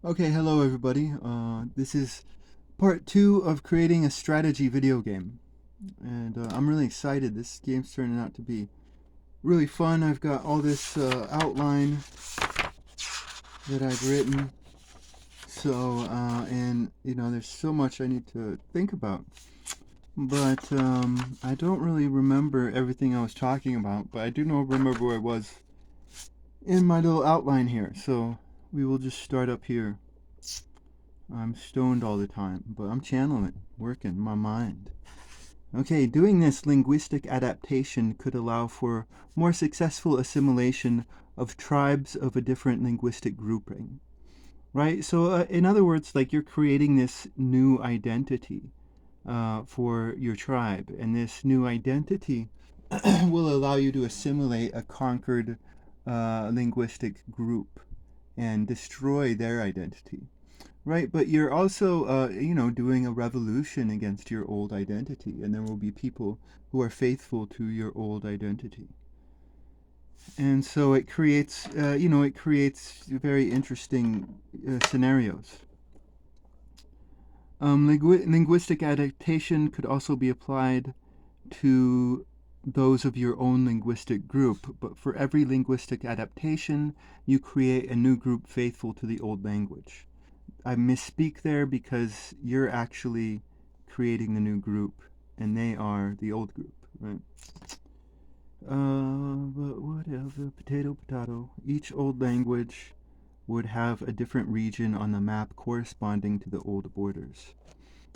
Okay, hello everybody. This is part two of creating a strategy video game. And I'm really excited. This game's turning out to be really fun. I've got all this outline that I've written. And there's so much I need to think about. But I don't really remember everything I was talking about, but I do remember where I was in my little outline here. So we will just start up here. I'm stoned all the time, but I'm channeling, working my mind. Okay, doing this linguistic adaptation could allow for more successful assimilation of tribes of a different linguistic grouping, right? So, in other words, like you're creating this new identity for your tribe, and this new identity will allow you to assimilate a conquered linguistic group and destroy their identity. Right, but you're also, doing a revolution against your old identity, and there will be people who are faithful to your old identity. And so it creates very interesting scenarios. Linguistic adaptation could also be applied to those of your own linguistic group, but for every linguistic adaptation, you create a new group faithful to the old language. I misspeak there because you're actually creating the new group and they are the old group, right? But whatever, potato, potato. Each old language would have a different region on the map corresponding to the old borders.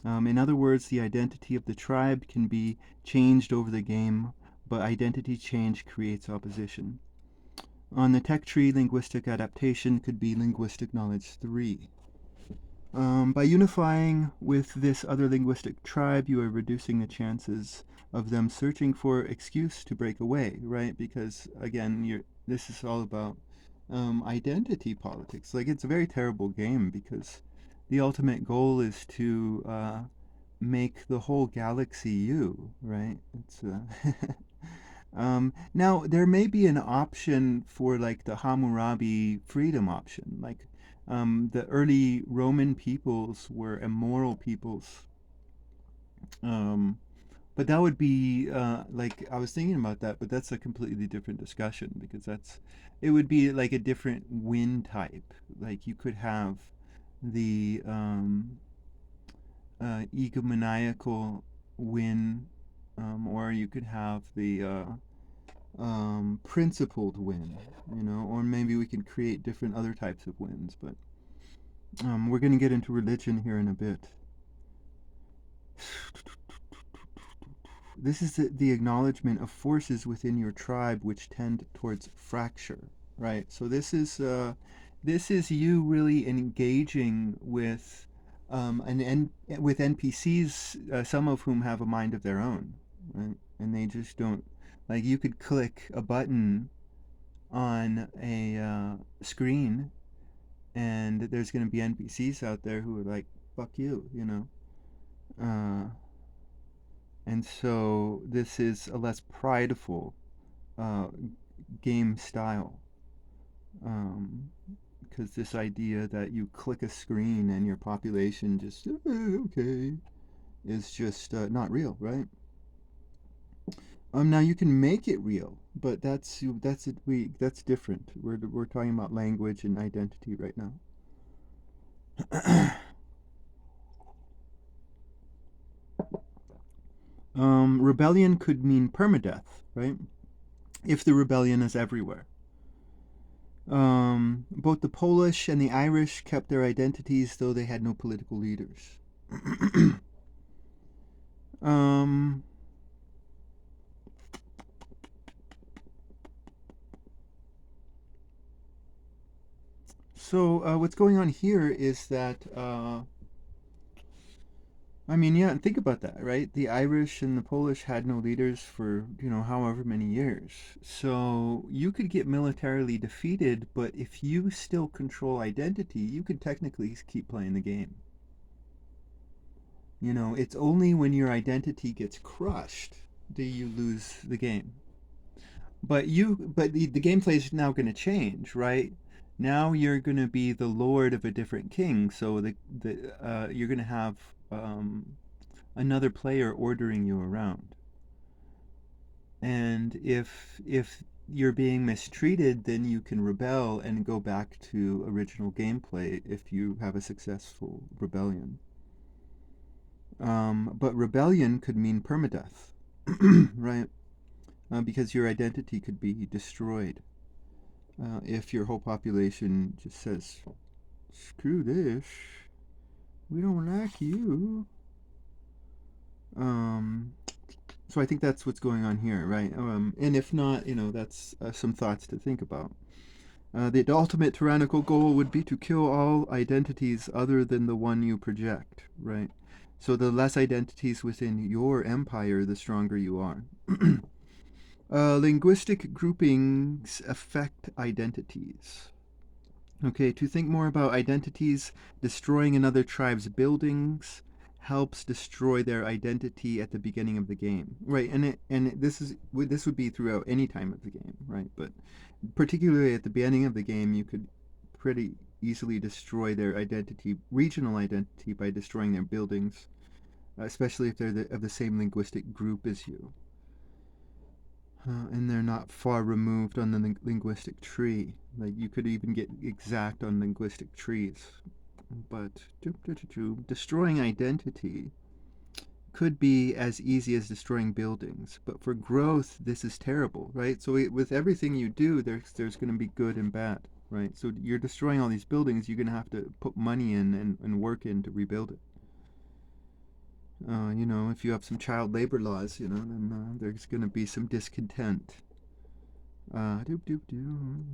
In other words, the identity of the tribe can be changed over the game, but identity change creates opposition. On the tech tree, linguistic adaptation could be linguistic knowledge 3. By unifying with this other linguistic tribe, you are reducing the chances of them searching for excuse to break away, right? Because again, this is all about identity politics. Like it's a very terrible game because the ultimate goal is to make the whole galaxy you, right? It's now there may be an option for like the Hammurabi freedom option, like the early Roman peoples were immoral peoples. Um, but that would be like I was thinking about that, but that's a completely different discussion because it would be like a different win type. Like you could have the egomaniacal win, or you could have the principled win, or maybe we can create different other types of wins, but we're going to get into religion here in a bit. This is the acknowledgement of forces within your tribe which tend towards fracture, right? So this is you really engaging with with NPCs, some of whom have a mind of their own, right? And they just don't like you could click a button on a screen, and there's going to be NPCs out there who are like, "Fuck you," Uh, and so this is a less prideful uh, game style. Because this idea that you click a screen and your population just okay is just not real, right? Now you can make it real, but that's different. We're talking about language and identity right now. Rebellion could mean permadeath, right? If the rebellion is everywhere. Both the Polish and the Irish kept their identities, though they had no political leaders. um, so what's going on here is that I mean, yeah, and think about that, right? The Irish and the Polish had no leaders for, however many years. So you could get militarily defeated, but if you still control identity, you could technically keep playing the game. It's only when your identity gets crushed do you lose the game. But the gameplay is now going to change, right? Now you're going to be the lord of a different king, so you're going to have um, another player ordering you around. And if you're being mistreated, then you can rebel and go back to original gameplay if you have a successful rebellion. But rebellion could mean permadeath, right? Because your identity could be destroyed if your whole population just says, "Screw this, we don't like you." Um, so I think that's what's going on here, right? And if not, that's some thoughts to think about. The ultimate tyrannical goal would be to kill all identities other than the one you project, right? So the less identities within your empire, the stronger you are. Linguistic groupings affect identities. Okay, to think more about identities, destroying another tribe's buildings helps destroy their identity at the beginning of the game, right? This would be throughout any time of the game, right? But particularly at the beginning of the game, you could pretty easily destroy their identity, regional identity, by destroying their buildings, especially if they're of the same linguistic group as you. And they're not far removed on the linguistic tree. Like you could even get exact on linguistic trees. But destroying identity could be as easy as destroying buildings. But for growth, this is terrible, right? So with everything you do, there's going to be good and bad, right? So you're destroying all these buildings. You're going to have to put money in and work in to rebuild it. If you have some child labor laws, then there's going to be some discontent. Doop doop doo.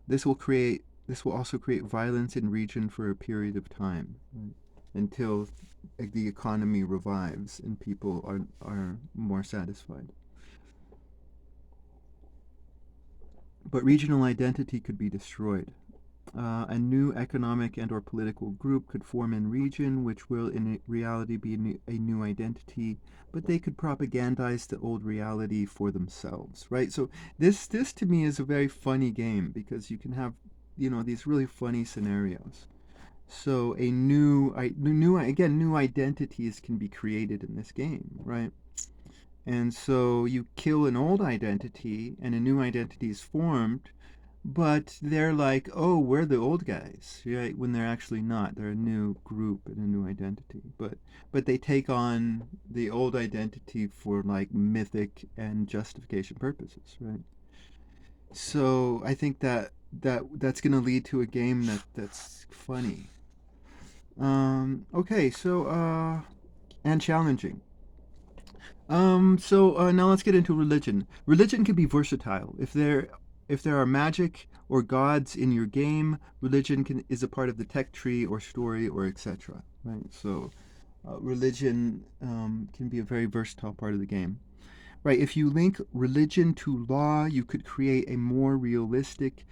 This will also create violence in region for a period of time, right? Until the economy revives and people are more satisfied. But regional identity could be destroyed. A new economic and or political group could form in region, which will in reality be a new identity, but they could propagandize the old reality for themselves, right? So this to me is a very funny game because you can have these really funny scenarios. So new identities can be created in this game, right? And so you kill an old identity and a new identity is formed, but they're like, oh, we're the old guys, right? When they're actually not. They're a new group and a new identity. But they take on the old identity for like mythic and justification purposes, right? So I think that's going to lead to a game that's funny. Okay, so and challenging. So now let's get into religion. Religion can be versatile. If there are magic or gods in your game, religion is a part of the tech tree or story or etc. Right. So religion can be a very versatile part of the game. Right. If you link religion to law, you could create a more realistic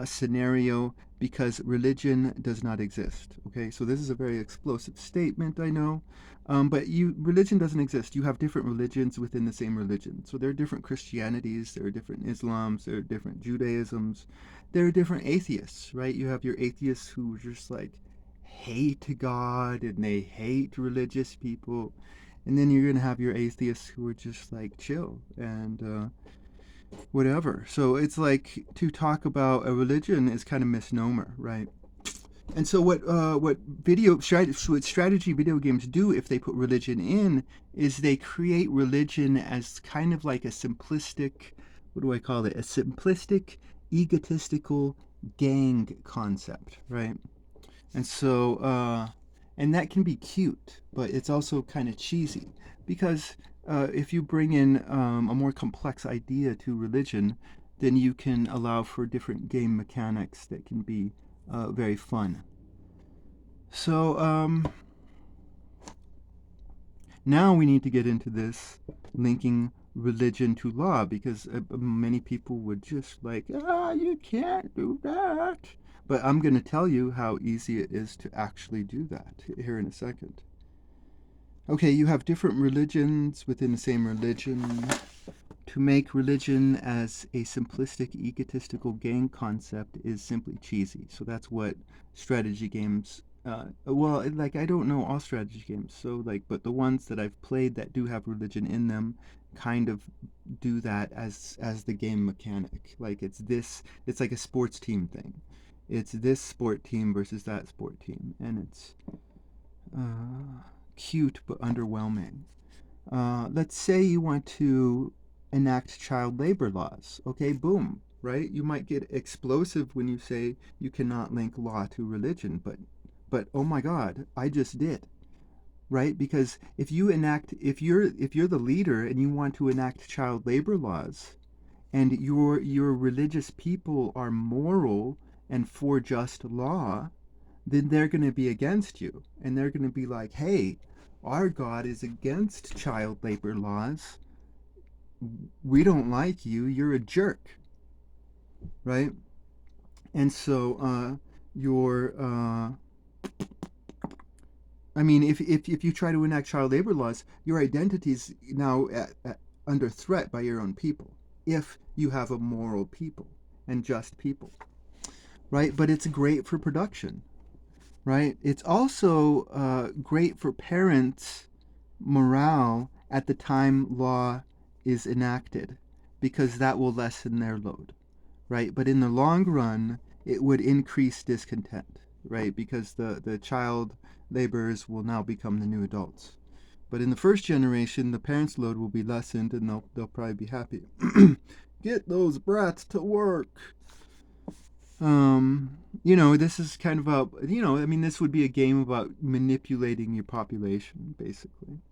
scenario because religion does not exist. Okay, so this is a very explosive statement, I know, but religion doesn't exist. You have different religions within the same religion. So there are different Christianities, there are different Islams, there are different Judaisms, there are different atheists, right? You have your atheists who just like hate God and they hate religious people, and then you're gonna have your atheists who are just like chill and whatever. So it's like to talk about a religion is kind of misnomer, right? And so what strategy video games do if they put religion in is they create religion as kind of like a simplistic, what do I call it? A simplistic, egotistical gang concept, right? And so and that can be cute, but it's also kind of cheesy because if you bring in a more complex idea to religion, then you can allow for different game mechanics that can be very fun. So now we need to get into this linking religion to law because many people would just like, you can't do that. But I'm going to tell you how easy it is to actually do that here in a second. Okay, you have different religions within the same religion. To make religion as a simplistic, egotistical gang concept is simply cheesy. So that's what strategy games. Well, like I don't know all strategy games, so like, but the ones that I've played that do have religion in them, kind of do that as the game mechanic. Like it's like a sports team thing. It's this sport team versus that sport team, and it's cute but underwhelming. Let's say you want to enact child labor laws. Okay, boom, right? You might get explosive when you say you cannot link law to religion, but oh my God, I just did, right? Because if you're the leader and you want to enact child labor laws, and your religious people are moral and for just law, then they're going to be against you. And they're going to be like, hey, our God is against child labor laws. We don't like you. You're a jerk, right? And so I mean, if you try to enact child labor laws, your identity is now under threat by your own people. If you have a moral people and just people, right? But it's great for production, right? It's also great for parents' morale at the time law is enacted, because that will lessen their load, right? But in the long run, it would increase discontent, right? Because the child laborers will now become the new adults. But in the first generation, the parents' load will be lessened, and they'll probably be happy. Get those brats to work. This is kind of I mean, this would be a game about manipulating your population, basically.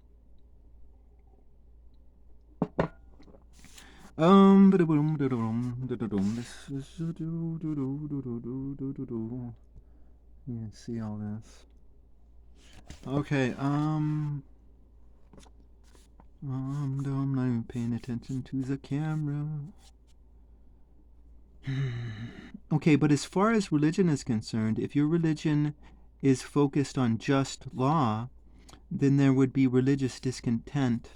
Yeah, see all this. Okay, I'm not even paying attention to the camera. Okay, but as far as religion is concerned, if your religion is focused on just law, then there would be religious discontent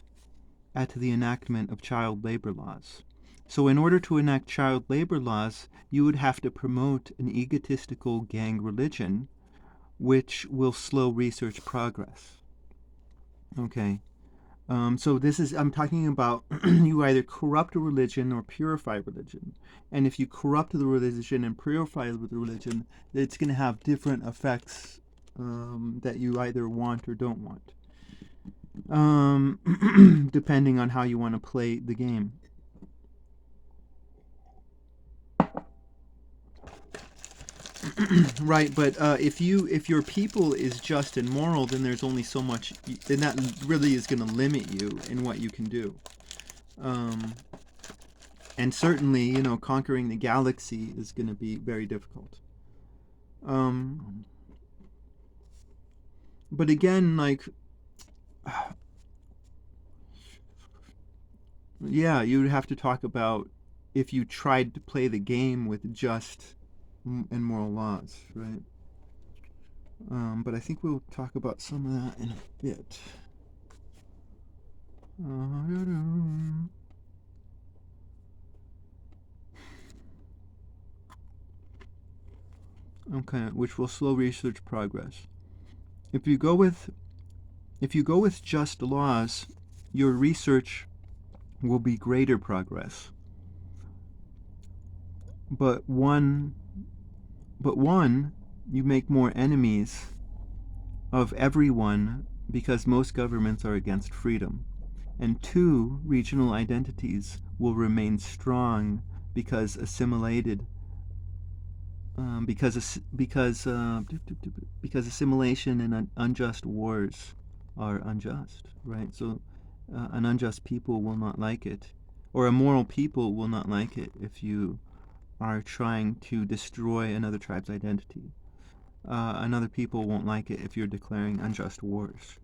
at the enactment of child labor laws. So in order to enact child labor laws, you would have to promote an egotistical gang religion, which will slow research progress. Okay. So I'm talking about you either corrupt a religion or purify religion. And if you corrupt the religion and purify the religion, it's going to have different effects that you either want or don't want, depending on how you want to play the game. Right, but if your people is just and moral, then there's only so much. Then that really is going to limit you in what you can do. Um, and certainly, conquering the galaxy is going to be very difficult. Um, but again, like, yeah, you would have to talk about if you tried to play the game with just and moral laws, right? But I think we'll talk about some of that in a bit. Okay, which will slow research progress. If you go with just laws, your research will be greater progress. But one, you make more enemies of everyone because most governments are against freedom. And two, regional identities will remain strong because assimilated because assimilation and unjust wars are unjust, right? So an unjust people will not like it, or a moral people will not like it if you are trying to destroy another tribe's identity. Another people won't like it if you're declaring unjust wars.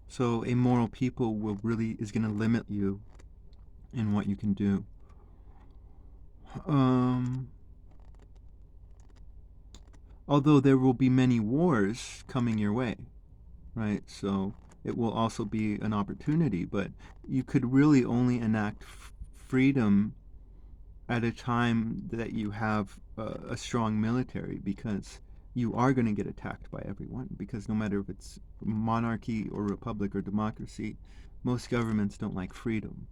So a moral people is going to limit you in what you can do. Although there will be many wars coming your way, right? So it will also be an opportunity. But you could really only enact freedom at a time that you have a strong military, because you are going to get attacked by everyone, because no matter if it's monarchy or republic or democracy, most governments don't like freedom.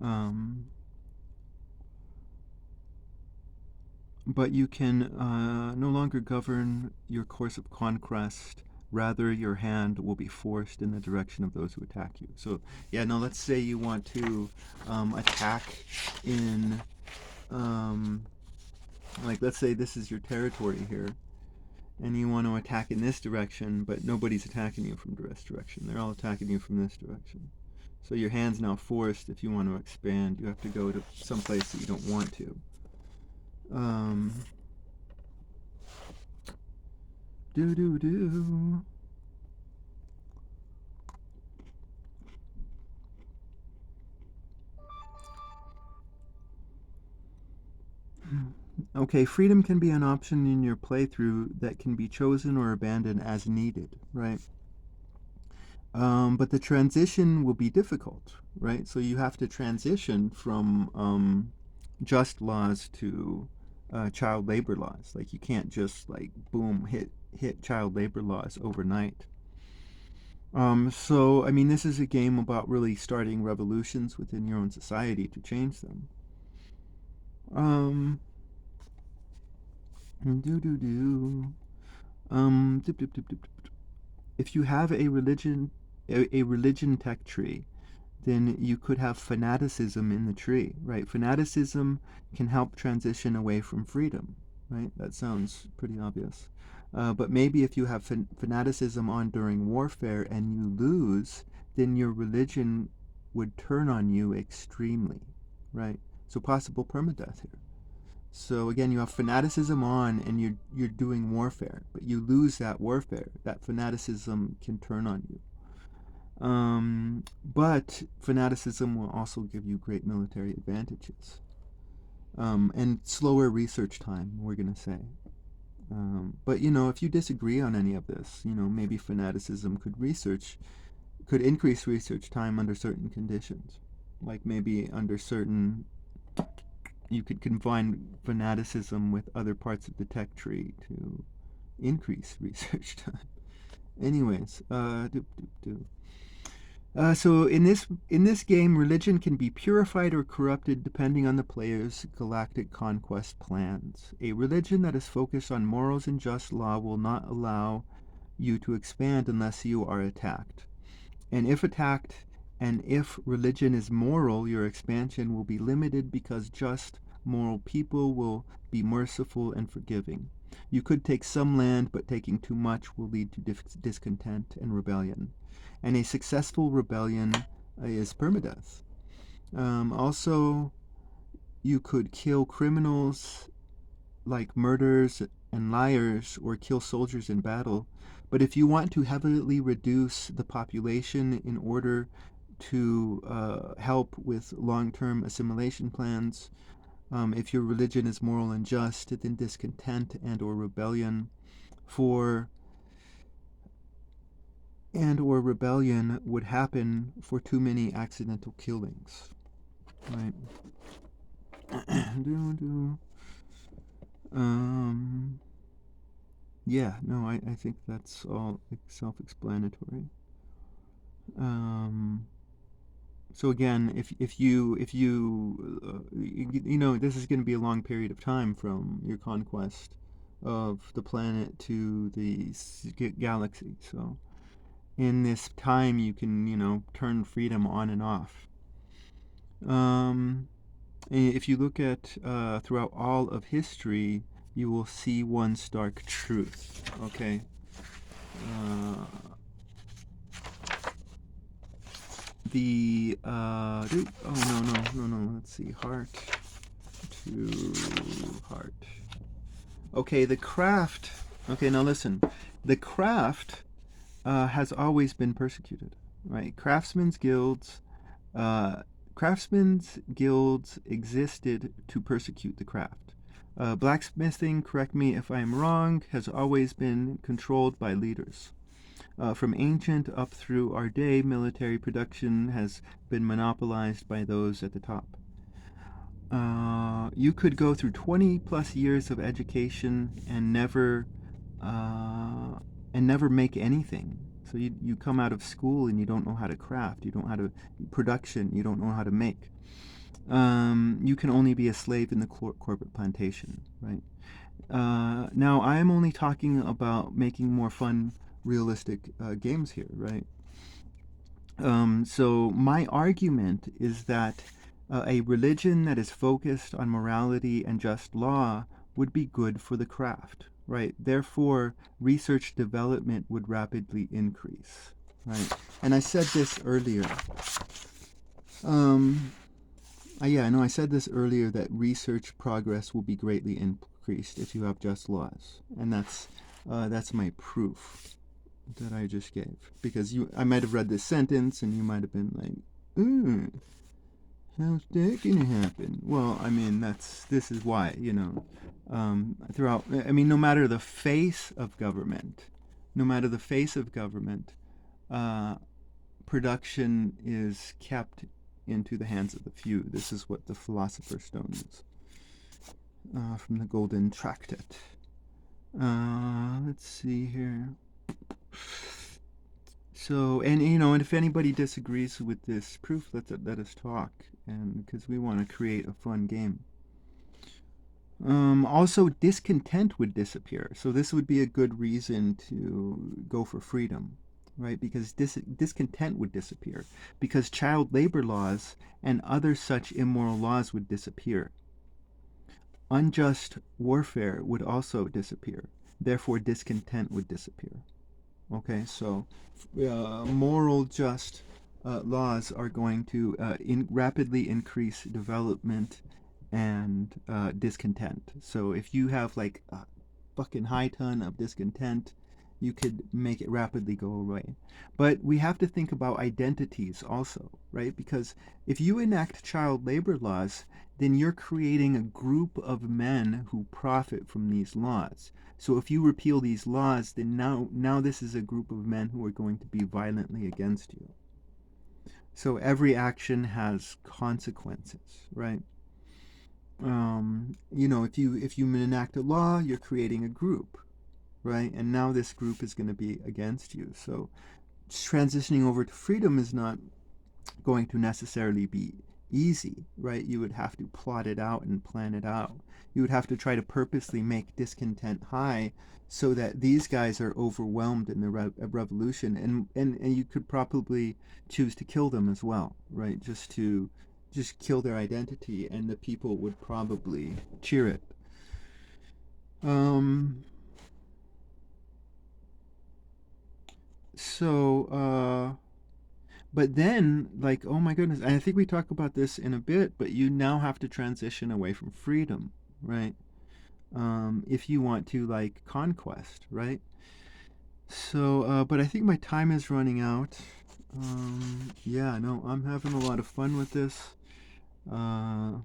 Um, but you can no longer govern your course of conquest. Rather, your hand will be forced in the direction of those who attack you. So, yeah, now let's say you want to attack in, like, let's say this is your territory here, and you want to attack in this direction, but nobody's attacking you from this direction. They're all attacking you from this direction. So your hand's now forced. If you want to expand, you have to go to some place that you don't want to. Do. Okay, freedom can be an option in your playthrough that can be chosen or abandoned as needed, right? But the transition will be difficult, right? So you have to transition from just laws to child labor laws. Like, you can't just like boom hit child labor laws overnight. So I mean, this is a game about really starting revolutions within your own society to change them. Um, do do do. Dip, dip, dip, dip. If you have a religion tech tree, then you could have fanaticism in the tree, right? Fanaticism can help transition away from freedom, right? That sounds pretty obvious. But maybe if you have fanaticism on during warfare and you lose, then your religion would turn on you extremely, right? So possible permadeath here. So again, you have fanaticism on, and you're doing warfare, but you lose that warfare. That fanaticism can turn on you. But fanaticism will also give you great military advantages, and slower research time, we're going to say. But if you disagree on any of this, maybe fanaticism could increase research time under certain conditions. Like maybe under certain, you could combine fanaticism with other parts of the tech tree to increase research time. Anyways, so in this game, religion can be purified or corrupted depending on the player's galactic conquest plans. A religion that is focused on morals and just law will not allow you to expand unless you are attacked. And if religion is moral, your expansion will be limited, because just, moral people will be merciful and forgiving. You could take some land, but taking too much will lead to discontent and rebellion. And a successful rebellion is permadeath. Also, you could kill criminals like murderers and liars, or kill soldiers in battle. But if you want to heavily reduce the population in order to help with long-term assimilation plans, if your religion is moral and just, then discontent and or rebellion would happen for too many accidental killings, right? Yeah, no, I think that's all self-explanatory. So again, if you this is going to be a long period of time from your conquest of the planet to the galaxy. So in this time, you can turn freedom on and off. If you look at throughout all of history, you will see one stark truth. Okay. No. Let's see. Heart to heart. Okay, the craft. Okay, now listen. The craft has always been persecuted, right? Craftsmen's guilds existed to persecute the craft. Blacksmithing, correct me if I'm wrong, has always been controlled by leaders. From ancient up through our day, military production has been monopolized by those at the top. You could go through 20 plus years of education uh, and never make anything. So you come out of school and you don't know how to craft, you don't know how to production, you don't know how to make. You can only be a slave in the corporate plantation, right? Now, I am only talking about making more fun, realistic games here, right? So my argument is that a religion that is focused on morality and just law would be good for the craft, right? Therefore, research development would rapidly increase, right? And I said this earlier. Um, yeah, I know I said this earlier that research progress will be greatly increased if you have just laws, and that's my proof that I just gave. Because I might have read this sentence and you might have been like, ooh, how's that gonna happen? Well, I mean, this is why, throughout, I mean, no matter the face of government, no matter the face of government, uh, production is kept into the hands of the few. This is what the Philosopher's Stone is, from the Golden Tractate. Let's see here. So, and if anybody disagrees with this proof, let us talk, and because we want to create a fun game. Also, discontent would disappear. So this would be a good reason to go for freedom, right? Because discontent would disappear. Because child labor laws and other such immoral laws would disappear. Unjust warfare would also disappear. Therefore, discontent would disappear. Okay, so moral, just laws are going to rapidly increase development and discontent. So if you have like a fucking high ton of discontent, you could make it rapidly go away. But we have to think about identities also, right? Because if you enact child labor laws, then you're creating a group of men who profit from these laws. So if you repeal these laws, then now this is a group of men who are going to be violently against you. So every action has consequences, right? If you enact a law, you're creating a group, right? And now this group is going to be against you. So transitioning over to freedom is not going to necessarily be easy, right? You would have to plot it out and plan it out. You would have to try to purposely make discontent high so that these guys are overwhelmed in the revolution, and you could probably choose to kill them as well, right? Just kill their identity, and the people would probably cheer it. Um, so, but then, like, oh my goodness, I think we talk about this in a bit, but you now have to transition away from freedom, right? If you want to, like, conquest, right? So, but I think my time is running out. Yeah, no, I'm having a lot of fun with this. And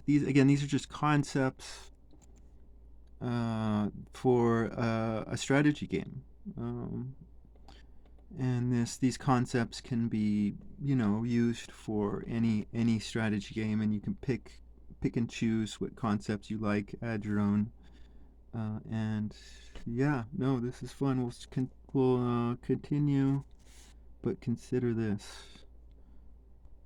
these are just concepts for a strategy game. And these concepts can be, used for any strategy game, and you can pick and choose what concepts you like, add your own. And yeah, no, this is fun. We'll continue, but consider this.